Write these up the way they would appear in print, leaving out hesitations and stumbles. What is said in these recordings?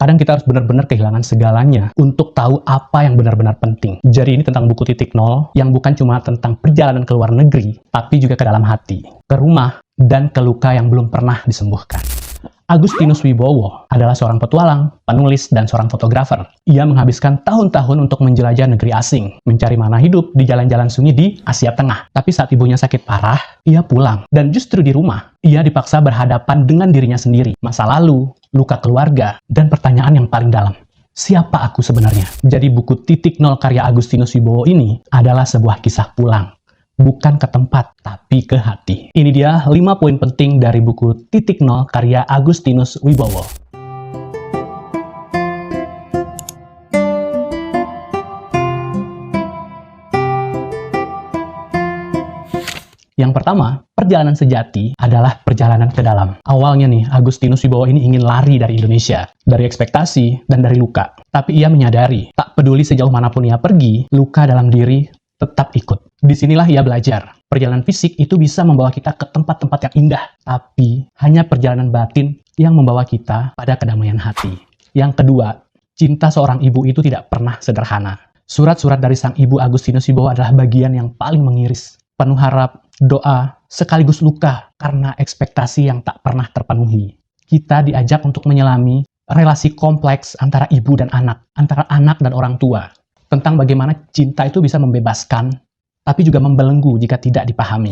Kadang kita harus benar-benar kehilangan segalanya untuk tahu apa yang benar-benar penting. Jadi ini tentang buku titik nol yang bukan cuma tentang perjalanan ke luar negeri, tapi juga ke dalam hati, ke rumah, dan ke luka yang belum pernah disembuhkan. Agustinus Wibowo adalah seorang petualang, penulis, dan seorang fotografer. Ia menghabiskan tahun-tahun untuk menjelajah negeri asing, mencari mana hidup di jalan-jalan sunyi di Asia Tengah. Tapi saat ibunya sakit parah, ia pulang. Dan justru di rumah, ia dipaksa berhadapan dengan dirinya sendiri, masa lalu, luka keluarga, dan pertanyaan yang paling dalam. Siapa aku sebenarnya? Jadi buku Titik Nol karya Agustinus Wibowo ini adalah sebuah kisah pulang. Bukan ke tempat, tapi ke hati. Ini dia 5 poin penting dari buku Titik Nol karya Agustinus Wibowo. Yang pertama, perjalanan sejati adalah perjalanan ke dalam. Awalnya nih, Agustinus Wibowo ini ingin lari dari Indonesia, dari ekspektasi, dan dari luka. Tapi ia menyadari, tak peduli sejauh manapun ia pergi, luka dalam diri tetap ikut. Disinilah ia belajar. Perjalanan fisik itu bisa membawa kita ke tempat-tempat yang indah, tapi hanya perjalanan batin yang membawa kita pada kedamaian hati. Yang kedua, cinta seorang ibu itu tidak pernah sederhana. Surat-surat dari sang ibu Agustinus Wibowo adalah bagian yang paling mengiris. Penuh harap, doa, sekaligus luka karena ekspektasi yang tak pernah terpenuhi. Kita diajak untuk menyelami relasi kompleks antara ibu dan anak, antara anak dan orang tua. Tentang bagaimana cinta itu bisa membebaskan, tapi juga membelenggu jika tidak dipahami.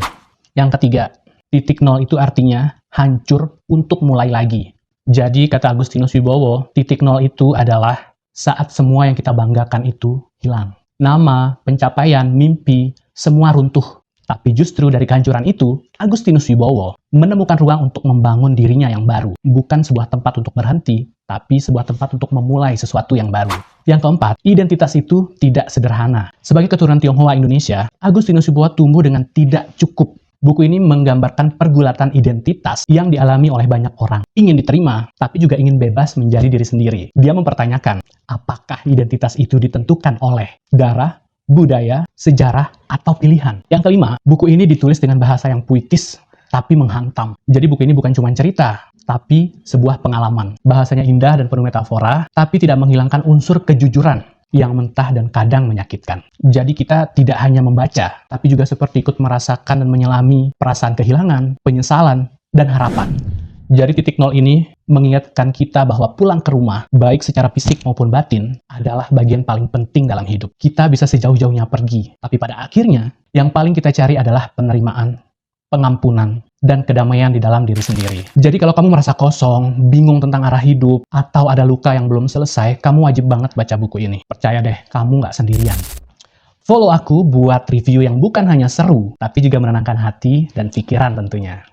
Yang ketiga, titik nol itu artinya hancur untuk mulai lagi. Jadi, kata Agustinus Wibowo, titik nol itu adalah saat semua yang kita banggakan itu hilang. Nama, pencapaian, mimpi, semua runtuh. Tapi justru dari kehancuran itu, Agustinus Wibowo menemukan ruang untuk membangun dirinya yang baru. Bukan sebuah tempat untuk berhenti, tapi sebuah tempat untuk memulai sesuatu yang baru. Yang keempat, identitas itu tidak sederhana. Sebagai keturunan Tionghoa Indonesia, Agustinus Wibowo tumbuh dengan tidak cukup. Buku ini menggambarkan pergulatan identitas yang dialami oleh banyak orang. Ingin diterima, tapi juga ingin bebas menjadi diri sendiri. Dia mempertanyakan, apakah identitas itu ditentukan oleh darah, budaya, sejarah, atau pilihan. Yang kelima, buku ini ditulis dengan bahasa yang puitis, tapi menghantam. Jadi buku ini bukan cuma cerita, tapi sebuah pengalaman. Bahasanya indah dan penuh metafora, tapi tidak menghilangkan unsur kejujuran yang mentah dan kadang menyakitkan. Jadi kita tidak hanya membaca, tapi juga seperti ikut merasakan dan menyelami perasaan kehilangan, penyesalan, dan harapan. Jadi titik nol ini mengingatkan kita bahwa pulang ke rumah, baik secara fisik maupun batin, adalah bagian paling penting dalam hidup. Kita bisa sejauh-jauhnya pergi, tapi pada akhirnya, yang paling kita cari adalah penerimaan, pengampunan, dan kedamaian di dalam diri sendiri. Jadi kalau kamu merasa kosong, bingung tentang arah hidup, atau ada luka yang belum selesai, kamu wajib banget baca buku ini. Percaya deh, kamu nggak sendirian. Follow aku buat review yang bukan hanya seru, tapi juga menenangkan hati dan pikiran tentunya.